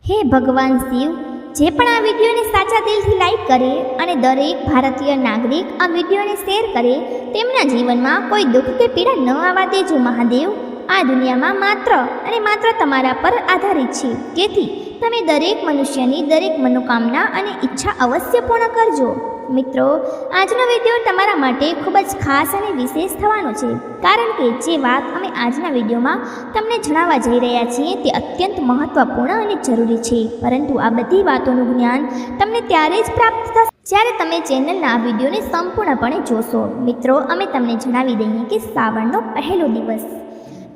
હે ભગવાન શિવ, જે પણ આ વિડીયોને સાચા દિલથી લાઈક કરે અને દરેક ભારતીય નાગરિક આ વિડીયોને શેર કરે, તેમના જીવનમાં કોઈ દુઃખ કે પીડા ન આવવા દેજો મહાદેવ. આ દુનિયામાં માત્ર અને માત્ર તમારા પર આધારિત છે, તેથી તમે દરેક મનુષ્યની દરેક મનોકામના અને ઈચ્છા અવશ્ય પૂર્ણ કરજો. મિત્રો, આજનો વિડીયો તમારા માટે ખૂબ જ ખાસ અને વિશેષ થવાનો છે, કારણ કે જે વાત અમે આજના વિડીયોમાં તમને જણાવવા જઈ રહ્યા છીએ તે અત્યંત મહત્વપૂર્ણ અને જરૂરી છે. પરંતુ આ બધી વાતોનું જ્ઞાન તમને ત્યારે જ પ્રાપ્ત થશે જ્યારે તમે ચેનલના આ વિડીયોને સંપૂર્ણપણે જોશો. મિત્રો, અમે તમને જણાવી દઈએ કે શ્રાવણનો પહેલો દિવસ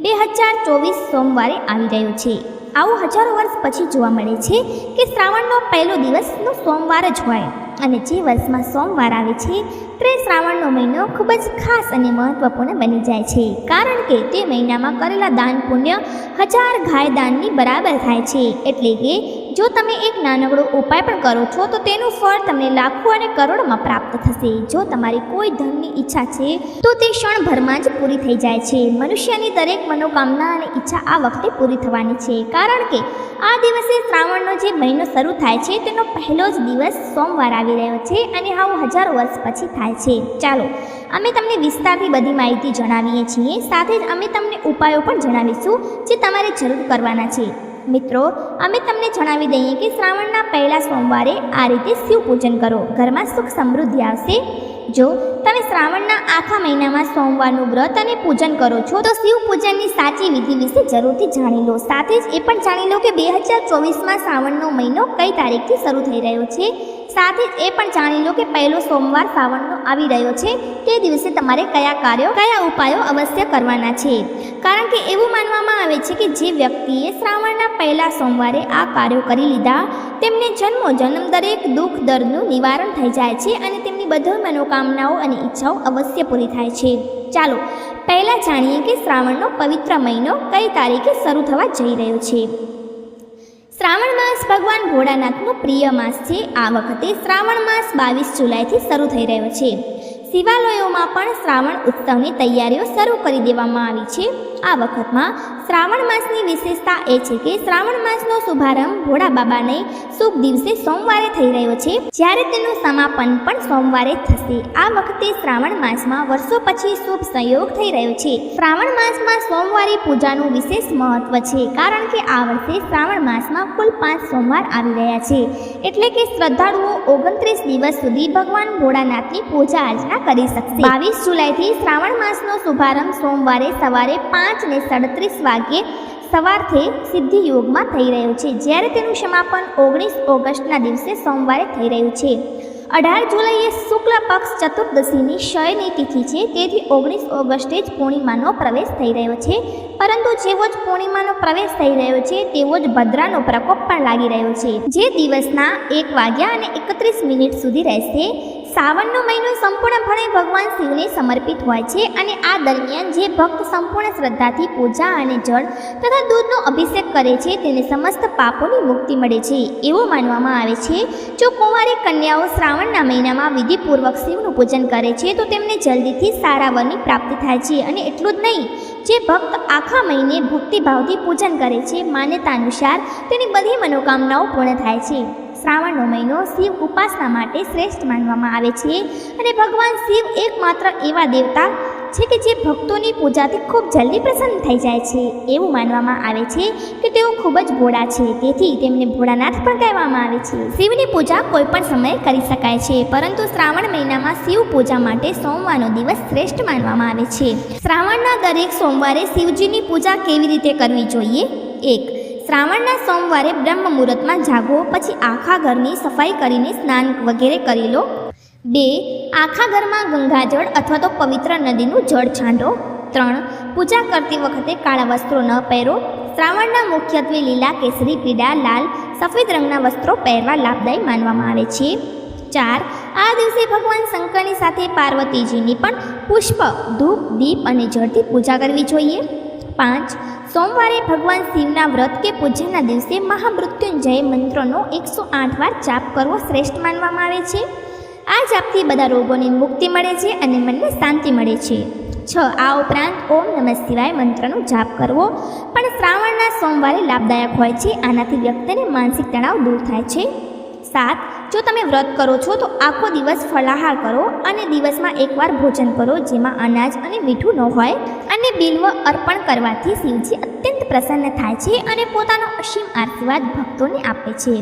2024 સોમવારે આવી રહ્યો છે. આવું હજારો વર્ષ પછી જોવા મળે છે કે શ્રાવણનો પહેલો દિવસનો સોમવાર જ હોય, અને જે વર્ષમાં સોમવાર આવે છે તે શ્રાવણનો મહિનો ખૂબ જ ખાસ અને મહત્વપૂર્ણ બની જાય છે, કારણ કે તે મહિનામાં કરેલા દાન પુણ્ય 1000 ગાય દાનની બરાબર થાય છે. એટલે કે જો તમે એક નાનકડો ઉપાય પણ કરો છો તો તેનું ફળ તમને લાખો અને કરોડોમાં પ્રાપ્ત થશે. જો તમારી કોઈ ધનની ઈચ્છા છે તો તે ક્ષણભરમાં જ પૂરી થઈ જાય છે. મનુષ્યની દરેક મનોકામના અને ઈચ્છા આ વખતે પૂરી થવાની છે, કારણ કે આ દિવસે શ્રાવણનો જે મહિનો શરૂ થાય છે તેનો પહેલો જ દિવસ સોમવાર આવી રહ્યો છે, અને આવું હજારો વર્ષ પછી થાય છે. ચાલો અમે તમને વિસ્તારથી બધી માહિતી જણાવીએ છીએ, સાથે જ અમે તમને ઉપાયો પણ જણાવીશું જે તમારે જરૂર કરવાના છે. મિત્રો, અમે તમને જણાવી દઈએ કે શ્રાવણના પહેલા સોમવારે આ રીતે શિવ પૂજન કરો, ઘરમાં સુખ સમૃદ્ધિ આવશે. જો તમે શ્રાવણના આખા મહિનામાં સોમવારનું વ્રત અને પૂજન કરો છો તો શિવ પૂજનની સાચી વિધિ વિશે જરૂરથી જાણી લો. સાથે જ એ પણ જાણી લો કે 2024માં શ્રાવણનો મહિનો કઈ તારીખથી શરૂ થઈ રહ્યો છે. સાથે જ એ પણ જાણી લો કે પહેલો સોમવાર શ્રાવણનો આવી રહ્યો છે તે દિવસે તમારે કયા કાર્યો કયા ઉપાયો અવશ્ય કરવાના છે, કારણ કે એવું માનવામાં આવે છે કે જે વ્યક્તિએ શ્રાવણના પહેલા સોમવારે આ કાર્યો કરી લીધા તેમને જન્મોજન્મ દરેક દુઃખ દર્દનું નિવારણ થઈ જાય છે, અને તેમની બધી મનોકામનાઓ અને ઈચ્છાઓ અવશ્ય પૂરી થાય છે. ચાલો પહેલાં જાણીએ કે શ્રાવણનો પવિત્ર મહિનો કઈ તારીખે શરૂ થવા જઈ રહ્યો છે. શ્રાવણ માસ ભગવાન ભોળાનાથનો પ્રિય માસ છે. આ વખતે શ્રાવણ માસ 22 જુલાઈથી શરૂ થઈ રહ્યો છે. શિવાલયોમાં પણ શ્રાવણ ઉત્સવની તૈયારીઓ શરૂ કરી દેવામાં આવી છે. આ વખતમાં શ્રાવણ માસની વિશેષતા એ છે કે શ્રાવણ માસનો શુભારંભ ભોળા બાબાને શુભ દિવસે સોમવારે થઈ રહ્યો છે, જ્યારે તેનું સમાપન પણ સોમવારે થશે. આ વખતે શ્રાવણ માસમાં વર્ષો પછી શુભ સંયોગ થઈ રહ્યો છે. શ્રાવણ માસમાં સોમવારે પૂજાનું વિશેષ મહત્વ છે, કારણ કે આ વર્ષે શ્રાવણ માસમાં કુલ 5 સોમવાર આવી રહ્યા છે. એટલે કે શ્રદ્ધાળુઓ 29 દિવસ સુધી ભગવાન ભોળાનાથની પૂજા અર્ચના કરી શકશે. 22 જુલાઈથી શ્રાવણ માસનો શુભારંભ સોમવારે સવારે 5:37 વાગ્યે સવારથી સિદ્ધિ યોગમાં થઈ રહ્યો છે, જ્યારે તેનું સમાપન 19 ઓગસ્ટના દિવસે સોમવારે થઈ રહ્યું છે. 18 જુલાઈએ શુક્લ પક્ષ ચતુર્દશીની ક્ષયની તિથિ છે, તેથી 19 ઓગસ્ટે જ પૂર્ણિમાનો પ્રવેશ થઈ રહ્યો છે. પરંતુ જેવો જ પૂર્ણિમાનો પ્રવેશ થઈ રહ્યો છે તેવો જ ભદ્રાનો પ્રકોપ પણ લાગી રહ્યો છે, જે દિવસના 1:31 સુધી રહેશે. શ્રાવણનો મહિનો સંપૂર્ણપણે ભગવાન શિવને સમર્પિત હોય છે, અને આ દરમિયાન જે ભક્ત સંપૂર્ણ શ્રદ્ધાથી પૂજા અને જળ તથા દૂધનો અભિષેક કરે છે તેને સમસ્ત પાપોની મુક્તિ મળે છે. એવું માનવામાં આવે છે જો કુંવારી કન્યાઓ શ્રાવણના મહિનામાં વિધિપૂર્વક શિવનું પૂજન કરે છે તો તેમને જલ્દીથી સારા વરની પ્રાપ્તિ થાય છે. અને એટલું જ નહીં, જે ભક્ત આખા મહિને ભક્તિભાવથી પૂજન કરે છે, માન્યતા અનુસાર તેની બધી મનોકામનાઓ પૂર્ણ થાય છે. શ્રાવણનો મહિનો શિવ ઉપાસના માટે શ્રેષ્ઠ માનવામાં આવે છે, અને ભગવાન શિવ એકમાત્ર એવા દેવતા છે કે જે ભક્તોની પૂજાથી ખૂબ જલ્દી પ્રસન્ન થઈ જાય છે. એવું માનવામાં આવે છે કે તેઓ ખૂબ જ ભોળા છે, તેથી તેમને ભોળાનાથ પણ કહેવામાં આવે છે. શિવની પૂજા કોઈ પણ સમયે કરી શકાય છે, પરંતુ શ્રાવણ મહિનામાં શિવ પૂજા માટે સોમવારનો દિવસ શ્રેષ્ઠ માનવામાં આવે છે. શ્રાવણના દરેક સોમવારે શિવજીની પૂજા કેવી રીતે કરવી જોઈએ? 1. શ્રાવણના સોમવારે બ્રહ્મ મુહૂર્તમાં જાગો, પછી આખા ઘરની સફાઈ કરીને સ્નાન વગેરે કરી લો. 2. આખા ઘરમાં ગંગાજળ અથવા તો પવિત્ર નદીનું જળ છાંટો. 3. પૂજા કરતી વખતે કાળા વસ્ત્રો ન પહેરો. શ્રાવણના મુખ્યત્વે લીલા, કેસરી, પીળા, લાલ, સફેદ રંગના વસ્ત્રો પહેરવા લાભદાયી માનવામાં આવે છે. 4. આ દિવસે ભગવાન શંકરની સાથે પાર્વતીજીની પણ પુષ્પ, ધૂપ, દીપ અને જળથી પૂજા કરવી જોઈએ. 5. સોમવારે ભગવાન શિવના વ્રત કે પૂજનના દિવસે મહામૃત્યુંજય મંત્રનો 108 વાર જાપ કરવો શ્રેષ્ઠ માનવામાં આવે છે. આ જાપથી બધા રોગોની મુક્તિ મળે છે અને મનને શાંતિ મળે છે. 6. આ ઉપરાંત ઓમ નમઃ શિવાય મંત્રનો જાપ કરવો પણ શ્રાવણના સોમવારે લાભદાયક હોય છે. આનાથી વ્યક્તિને માનસિક તણાવ દૂર થાય છે. 7. જો તમે વ્રત કરો છો તો આખો દિવસ ફલાહાર કરો અને દિવસમાં એકવાર ભોજન કરો જેમાં અનાજ અને મીઠું ન હોય. અને બિલ્વ અર્પણ કરવાથી શિવજી અત્યંત પ્રસન્ન થાય છે અને પોતાનો અસીમ આશીર્વાદ ભક્તોને આપે છે.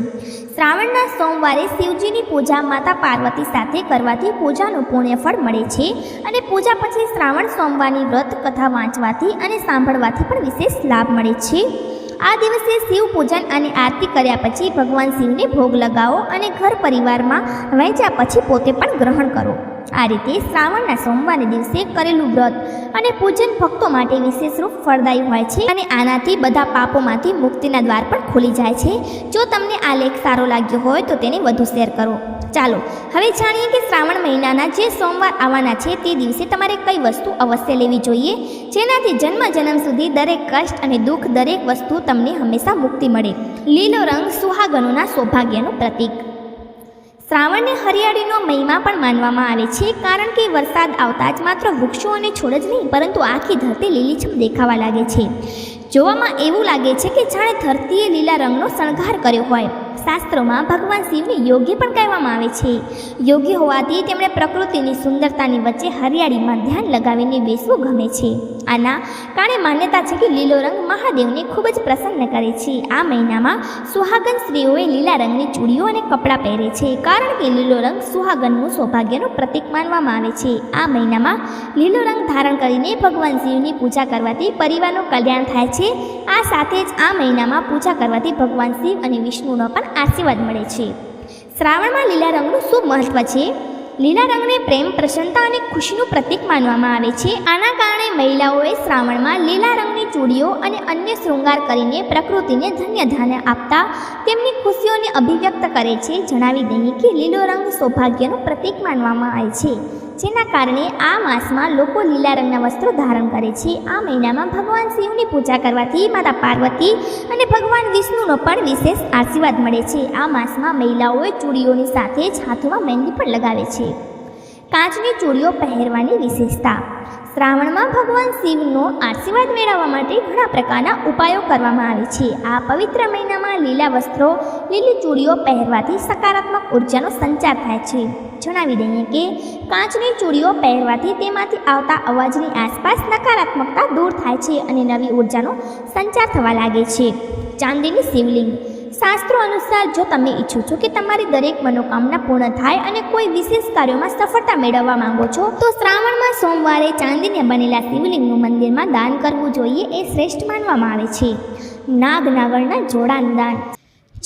શ્રાવણના સોમવારે શિવજીની પૂજા માતા પાર્વતી સાથે કરવાથી પૂજાનું પુણ્યફળ મળે છે અને પૂજા પછી શ્રાવણ સોમવારની વ્રત કથા વાંચવાથી અને સાંભળવાથી પણ વિશેષ લાભ મળે છે. આ દિવસે શિવ પૂજન અને આરતી કર્યા પછી ભગવાન શિવને ભોગ લગાવો અને ઘર પરિવારમાં વહેંચ્યા પછી પોતે પણ ગ્રહણ કરો. આ રીતે શ્રાવણના સોમવારના દિવસે કરેલું વ્રત અને પૂજન ભક્તો માટે વિશેષ રૂપ ફળદાયી હોય છે અને આનાથી બધા પાપોમાંથી મુક્તિના દ્વાર પણ ખુલી જાય છે. જો તમને આ લેખ સારો લાગ્યો હોય તો તેને વધુ શેર કરો. ચાલો હવે જાણીએ કે શ્રાવણ મહિનાના જે સોમવાર આવવાના છે તે દિવસે તમારે કઈ વસ્તુ અવશ્ય લેવી જોઈએ જેનાથી જન્મ સુધી દરેક કષ્ટ અને દુઃખ દરેક વસ્તુ તમને હંમેશા મુક્તિ મળે. લીલો રંગ સુહાગનોના સૌભાગ્યનું પ્રતીક. શ્રાવણને હરિયાળીનો મહિમા પણ માનવામાં આવે છે કારણ કે વરસાદ આવતા જ માત્ર વૃક્ષો અને છોડ જ નહીં પરંતુ આખી ધરતી લીલીછમ દેખાવા લાગે છે. જોવામાં એવું લાગે છે કે જાણે ધરતીએ લીલા રંગનો શણગાર કર્યો હોય. શાસ્ત્રોમાં ભગવાન શિવને યોગી પણ કહેવામાં આવે છે. યોગી હોવાથી તેમણે પ્રકૃતિની સુંદરતાની વચ્ચે હરિયાળીમાં ધ્યાન લગાવીને બેસવું ગમે છે. આના કારણે માન્યતા છે કે લીલો રંગ મહાદેવને ખૂબ જ પ્રસન્ન કરે છે. આ મહિનામાં સુહાગન સ્ત્રીઓએ લીલા રંગની ચૂડીઓ અને કપડાં પહેરે છે કારણ કે લીલો રંગ સુહાગનનું સૌભાગ્યનું પ્રતીક માનવામાં આવે છે. આ મહિનામાં લીલો રંગ ધારણ કરીને ભગવાન શિવની પૂજા કરવાથી પરિવારનું કલ્યાણ થાય છે. આ સાથે જ આ મહિનામાં પૂજા કરવાથી ભગવાન શિવ અને વિષ્ણુનો પણ આશીર્વાદ મળે છે. શ્રાવણમાં લીલા રંગનું શું મહત્વ છે? લીલા રંગને પ્રેમ, પ્રસન્નતા અને ખુશીનું પ્રતીક માનવામાં આવે છે. આના કારણે મહિલાઓએ શ્રાવણમાં લીલા રંગની ચૂડીઓ અને અન્ય શૃંગાર કરીને પ્રકૃતિને ધન્ય ધાન્ય આપતા તેમની ખુશીઓને અભિવ્યક્ત કરે છે. જણાવી દઈએ કે લીલો રંગ સૌભાગ્યનું પ્રતીક માનવામાં આવે છે જેના કારણે આ માસમાં લોકો લીલા રંગના વસ્ત્રો ધારણ કરે છે. આ મહિનામાં ભગવાન શિવની પૂજા કરવાથી માતા પાર્વતી અને ભગવાન વિષ્ણુનો પણ વિશેષ આશીર્વાદ મળે છે. આ માસમાં મહિલાઓએ ચૂડીઓની સાથે જ હાથોમાં મહેંદી પણ લગાવે છે. કાચની ચૂડીઓ પહેરવાની વિશેષતા. શ્રાવણમાં ભગવાન શિવનો આશીર્વાદ મેળવવા માટે ઘણા પ્રકારના ઉપાયો કરવામાં આવે છે. આ પવિત્ર મહિનામાં લીલા વસ્ત્રો, લીલી ચૂડીઓ પહેરવાથી સકારાત્મક ઉર્જાનો સંચાર થાય છે. જણાવી દઈએ કે કાચની ચૂડીઓ પહેરવાથી તેમાંથી આવતા અવાજની આસપાસ નકારાત્મકતા દૂર થાય છે અને નવી ઉર્જાનો સંચાર થવા લાગે છે. ચાંદીની શિવલિંગ. શાસ્ત્રો અનુસાર જો તમે ઈચ્છો છો કે તમારી દરેક મનોકામના પૂર્ણ થાય અને કોઈ વિશેષ કાર્યોમાં સફળતા મેળવવા માંગો છો તો શ્રાવણમાં સોમવારે ચાંદીને બનેલા શિવલિંગનું મંદિરમાં દાન કરવું જોઈએ એ શ્રેષ્ઠ માનવામાં આવે છે. નાગના જોડાનું દાન.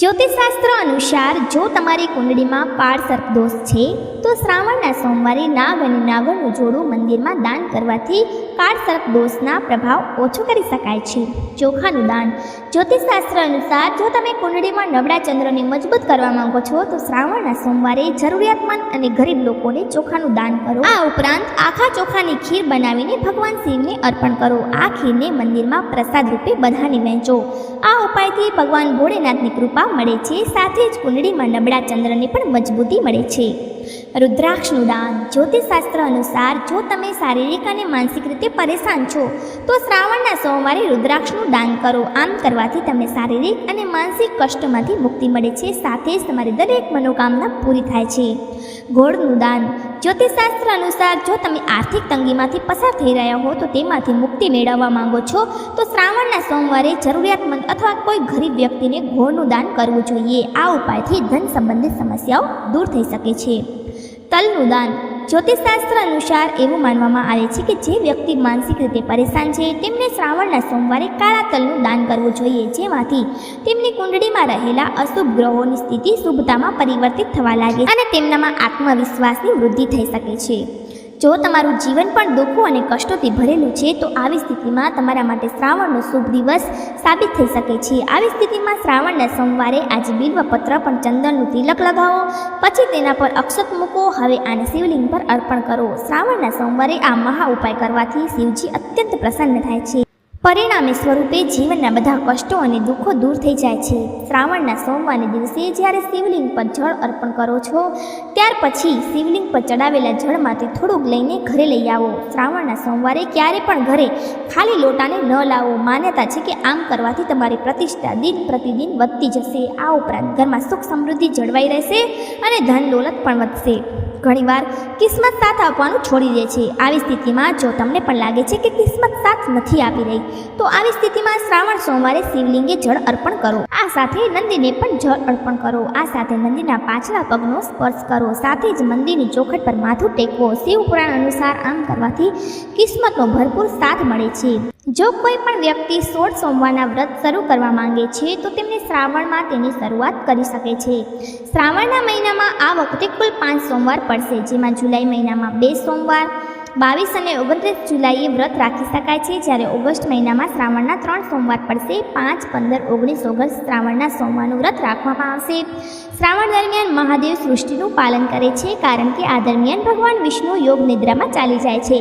જ્યોતિષશાસ્ત્ર અનુસાર જો તમારી કુંડળીમાં કાળ સર્પ દોષ છે તો શ્રાવણના સોમવારે નાગ અને નાગરનું જોડું મંદિરમાં દાન કરવાથી કાળ સર્પ દોષના પ્રભાવ ઓછો કરી શકાય છે. ચોખાનું દાન. જ્યોતિષશાસ્ત્ર અનુસાર જો તમે કુંડળીમાં નબળા ચંદ્રને મજબૂત કરવા માંગો છો તો શ્રાવણના સોમવારે જરૂરિયાતમંદ અને ગરીબ લોકોને ચોખાનું દાન કરો. આ ઉપરાંત આખા ચોખાની ખીર બનાવીને ભગવાન શિવને અર્પણ કરો. આ ખીરને મંદિરમાં પ્રસાદ રૂપે બધાને વહેંચો. આ ઉપાયથી ભગવાન ભોળેનાથની કૃપા મળે છે. સાથે જ કુંડળીમાં નબળા ચંદ્રને પણ મજબૂતી મળે છે. રુદ્રાક્ષનું દાન. જ્યોતિષશાસ્ત્ર અનુસાર જો તમે શારીરિક અને માનસિક રીતે પરેશાન છો તો શ્રાવણના સોમવારે રુદ્રાક્ષનું દાન કરો. આમ કરવાથી તમને શારીરિક અને માનસિક કષ્ટોમાંથી મુક્તિ મળે છે. સાથે જ તમારી દરેક મનોકામના પૂરી થાય છે. ગોળનું દાન. જ્યોતિષશાસ્ત્ર અનુસાર જો તમે આર્થિક તંગીમાંથી પસાર થઈ રહ્યા હો તો તેમાંથી મુક્તિ મેળવવા માંગો છો તો શ્રાવણના સોમવારે જરૂરિયાતમંદ અથવા કોઈ ગરીબ વ્યક્તિને ગોળનું દાન કરવું જોઈએ. આ ઉપાયથી ધન સંબંધિત સમસ્યાઓ દૂર થઈ શકે છે. તલનું દાન. જ્યોતિષશાસ્ત્ર અનુસાર એવું માનવામાં આવે છે કે જે વ્યક્તિ માનસિક રીતે પરેશાન છે તેમને શ્રાવણના સોમવારે કાળા તલનું દાન કરવું જોઈએ જેમાંથી તેમની કુંડળીમાં રહેલા અશુભ ગ્રહોની સ્થિતિ શુભતામાં પરિવર્તિત થવા લાગે અને તેમનામાં આત્મવિશ્વાસની વૃદ્ધિ થઈ શકે છે. જો તમારું જીવન પણ દુઃખો અને કષ્ટોથી ભરેલું છે તો આવી સ્થિતિમાં તમારા માટે શ્રાવણનો શુભ દિવસ સાબિત થઈ શકે છે. આવી સ્થિતિમાં શ્રાવણના સોમવારે આજે બિલ્વપત્ર પણ ચંદનનું તિલક લગાવો, પછી તેના પર અક્ષત મૂકો. હવે આને શિવલિંગ પર અર્પણ કરો. શ્રાવણના સોમવારે આ મહા ઉપાય કરવાથી શિવજી અત્યંત પ્રસન્ન થાય છે. પરિણામે સ્વરૂપે જીવનના બધા કષ્ટો અને દુઃખો દૂર થઈ જાય છે. શ્રાવણના સોમવારના દિવસે જ્યારે શિવલિંગ પર જળ અર્પણ કરો છો ત્યાર પછી શિવલિંગ પર ચડાવેલા જળમાંથી થોડુંક લઈને ઘરે લઈ આવો. શ્રાવણના સોમવારે ક્યારે પણ ઘરે ખાલી લોટાને ન લાવો. માન્યતા છે કે આમ કરવાથી તમારી પ્રતિષ્ઠા દિન પ્રતિદિન વધતી જશે. આ ઉપરાંત ઘરમાં સુખ સમૃદ્ધિ જળવાઈ રહેશે અને ધન દોલત પણ વધશે. ઘણીવાર કિસ્મત સાથ આપવાનું છોડી દે છે. આવી સ્થિતિમાં જો તમને પણ લાગે છે કે કિસ્મત સાથ નથી આપી રહી તો આવી સ્થિતિમાં શ્રાવણ સોમવારે શિવલિંગે જળ અર્પણ કરો. આ સાથે નંદીને પણ જળ અર્પણ કરો. આ સાથે નંદીના પાછલા પગનો સ્પર્શ કરો. સાથે જ મંદિરની ચોખટ પર માથું ટેકવો. શિવ પુરાણ અનુસાર આમ કરવાથી કિસ્મતનો ભરપૂર સાથ મળે છે. જો કોઈ પણ વ્યક્તિ 16 સોમવારના વ્રત શરૂ કરવા માંગે છે તો તેમને શ્રાવણમાં તેની શરૂઆત કરી શકે છે. શ્રાવણના મહિનામાં આ વખતે કુલ 5 સોમવાર પડશે, જેમાં જુલાઈ મહિનામાં 2 સોમવાર 22 અને 29 જુલાઈએ વ્રત રાખી શકાય છે, જ્યારે ઓગસ્ટ મહિનામાં શ્રાવણના 3 સોમવાર પડશે. 5, 15, 19 ઓગસ્ટ શ્રાવણના સોમવારનું વ્રત રાખવામાં આવશે. શ્રાવણ દરમિયાન મહાદેવ સૃષ્ટિનું પાલન કરે છે, કારણ કે આ દરમિયાન ભગવાન વિષ્ણુ યોગ નિદ્રામાં ચાલી જાય છે.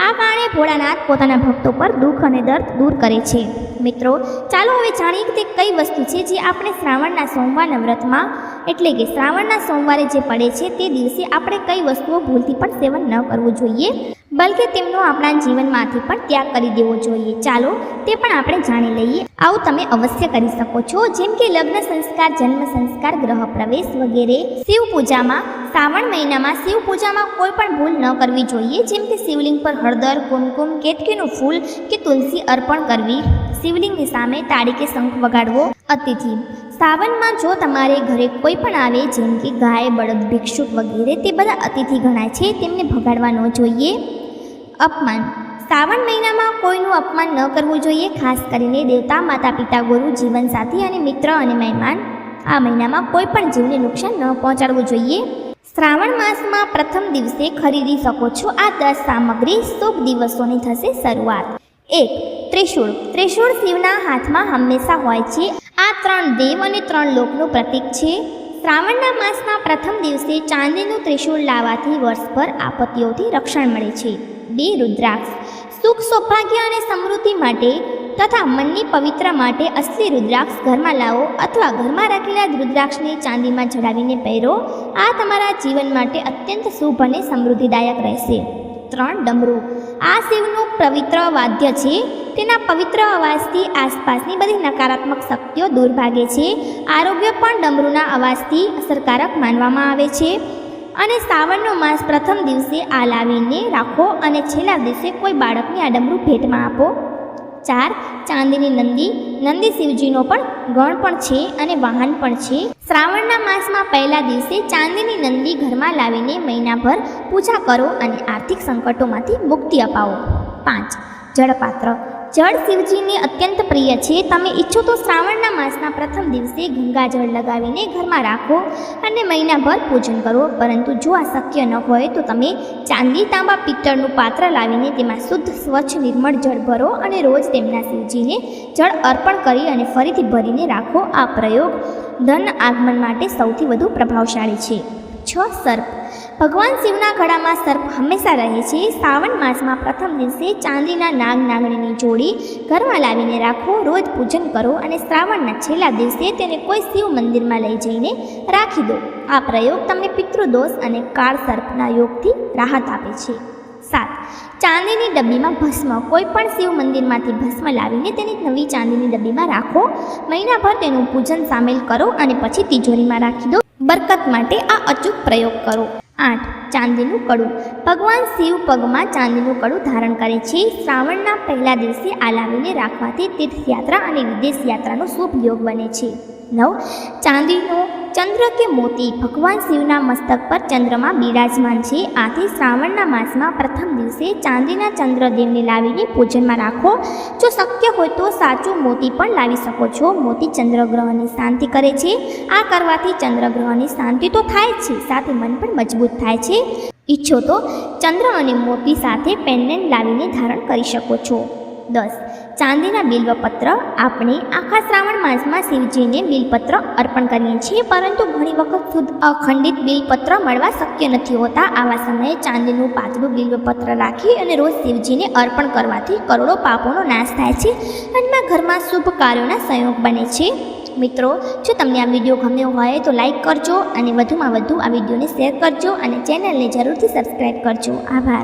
આ કારણે ભોળાનાથ પોતાના ભક્તો પર દુઃખ અને દર્દ દૂર કરે છે. મિત્રો, ચાલો હવે જાણીએ કે તે કઈ વસ્તુ છે જે આપણે શ્રાવણના સોમવારના વ્રતમાં એટલે કે શ્રાવણના સોમવારે જે પડે છે તે દિવસે આપણે કઈ વસ્તુઓ ભૂલથી પણ સેવન ન કરવું જોઈએ, બલકે તેમનો આપણા જીવનમાંથી પણ ત્યાગ કરી દેવો જોઈએ. ચાલો તે પણ આપણે જાણી લઈએ. આવું તમે અવશ્ય કરી શકો છો, જેમ કે લગ્ન સંસ્કાર, જન્મ સંસ્કાર, ગ્રહ પ્રવેશ વગેરે. શિવ પૂજામાં શ્રાવણ મહિનામાં શિવ પૂજામાં કોઈ પણ ભૂલ ન કરવી જોઈએ, જેમ કે શિવલિંગ પર હળદર, કુમકુમ, કેતકીનું ફૂલ કે તુલસી અર્પણ કરવી, શિવલિંગની સામે તાળી કે શંખ વગાડવો. અતિથિ શ્રાવણમાં જો તમારે ઘરે કોઈ પણ આવે, જેમ કે ગાય, બળદ, ભિક્ષુક વગેરે, તે બધા અતિથિ ગણાય છે, તેમને ભગાડવા ન જોઈએ. અપમાન શ્રાવણ મહિનામાં કોઈનું અપમાન ન કરવું જોઈએ, ખાસ કરીને દેવતા, માતા પિતા, ગુરુ, જીવનસાથી અને મિત્ર અને મહેમાન. આ મહિનામાં કોઈ પણ જીવને નુકસાન ન પહોંચાડવું જોઈએ. શ્રાવણ માસમાં પ્રથમ દિવસે ખરીદી શકો છો આ 10 સામગ્રી. શુભ દિવસોની થશે શરૂઆત. 1. ત્રિશૂળ. ત્રિશૂળ શિવના હાથમાં હંમેશા હોય છે. આ 3 દેવ અને 3 લોકનું પ્રતીક છે. શ્રાવણના માસના પ્રથમ દિવસે ચાંદીનું ત્રિશૂળ લાવવાથી વર્ષભર આપત્તિઓથી રક્ષણ મળે છે. 2. રુદ્રાક્ષ. સુખ, સૌભાગ્ય અને સમૃદ્ધિ માટે તથા મનની પવિત્ર માટે અસલી રુદ્રાક્ષ ઘરમાં લાવો અથવા ઘરમાં રાખેલા રુદ્રાક્ષને ચાંદીમાં જડાવીને પહેરો. આ તમારા જીવન માટે અત્યંત શુભ અને સમૃદ્ધિદાયક રહેશે. 3. ડમરૂ. આ શિવનું પવિત્ર વાદ્ય છે. તેના પવિત્ર અવાજથી આસપાસની બધી નકારાત્મક શક્તિઓ દૂર ભાગે છે. આરોગ્ય પણ ડમરૂના અવાજથી અસરકારક માનવામાં આવે છે. અને શ્રાવણનો માસ પ્રથમ દિવસે આ લાવીને રાખો અને છેલ્લા દિવસે કોઈ બાળકને આ ડમરૂ ભેટમાં આપો. 4. ચાંદીની નંદી. નંદી શિવજીનો પણ ગણ પણ છે અને વાહન પણ છે. શ્રાવણના માસમાં પહેલા દિવસે ચાંદીની નંદી ઘરમાં લાવીને મહિનાભર પૂજા કરો અને આર્થિક સંકટોમાંથી મુક્તિ અપાવો. 5. જળપાત્ર. જળ શિવજીને અત્યંત પ્રિય છે. તમે ઈચ્છો તો શ્રાવણના માસના પ્રથમ દિવસે ગંગાજળ લગાવીને ઘરમાં રાખો અને મહિનાભર પૂજન કરો. પરંતુ જો આ શક્ય ન હોય તો તમે ચાંદી, તાંબા, પિત્તળનું પાત્ર લાવીને તેમાં શુદ્ધ, સ્વચ્છ, નિર્મળ જળ ભરો અને રોજ તેમના શિવજીને જળ અર્પણ કરી અને ફરીથી ભરીને રાખો. આ પ્રયોગ ધન આગમન માટે સૌથી વધુ પ્રભાવશાળી છે. 6. સર્પ. ભગવાન શિવના ગળામાં સર્પ હંમેશા રહે છે. શ્રાવણ માસમાં પ્રથમ દિવસે ચાંદીના નાગ, નાગણીની જોડી ઘરમાં લાવીને રાખો. રોજ પૂજન કરો અને શ્રાવણના છેલ્લા દિવસે તેને કોઈ શિવ મંદિરમાં લઈ જઈને રાખી દો. આ પ્રયોગ તમને પિતૃદોષ અને કાળ સર્પના યોગથી રાહત આપે છે. 7. ચાંદીની ડબ્બીમાં ભસ્મ. કોઈ પણ શિવ મંદિરમાંથી ભસ્મ લાવીને તેની નવી ચાંદીની ડબ્બીમાં રાખો. મહિનાભર તેનું પૂજન સામેલ કરો અને પછી તિજોરીમાં રાખી દો. બરકત માટે આ અચૂક પ્રયોગ કરો. 8. ચાંદીનું કડું. ભગવાન શિવ પગમાં ચાંદીનું કડું ધારણ કરે છે. શ્રાવણના પહેલા દિવસે આ લાવીને રાખવાથી તીર્થયાત્રા અને વિદેશ યાત્રાનો શુભ યોગ બને છે. 9. ચાંદીનો ચંદ્ર કે મોતી. ભગવાન શિવના મસ્તક પર ચંદ્રમાં બિરાજમાન છે. આથી શ્રાવણના માસમાં પ્રથમ દિવસે ચાંદીના ચંદ્રદેવને લાવીને પૂજનમાં રાખો. જો શક્ય હોય તો સાચું મોતી પણ લાવી શકો છો. મોતી ચંદ્રગ્રહની શાંતિ કરે છે. આ કરવાથી ચંદ્રગ્રહની શાંતિ તો થાય છે, સાથે મન પણ મજબૂત થાય છે. ઈચ્છો તો ચંદ્ર અને મોતી સાથે પેન્ડન્ટ લાવીને ધારણ કરી શકો છો. 10. ચાંદીના બિલ્વપત્ર. આપણે આખા શ્રાવણ માસમાં શિવજીને બિલપત્ર અર્પણ કરીએ છીએ, પરંતુ ઘણી વખત શુદ્ધ અખંડિત બિલપત્ર મળવા શક્ય નથી હોતા. આવા સમયે ચાંદીનું પાતળું બિલ્વપત્ર રાખી અને રોજ શિવજીને અર્પણ કરવાથી કરોડો પાપોનો નાશ થાય છે. અંતમાં ઘરમાં શુભ કાર્યોના સંયોગ બને છે. મિત્રો, જો તમને આ વિડીયો ગમ્યો હોય તો લાઈક કરજો અને વધુમાં વધુ આ વિડીયોને શેર કરજો અને ચેનલને જરૂરથી સબસ્ક્રાઈબ કરજો. આભાર.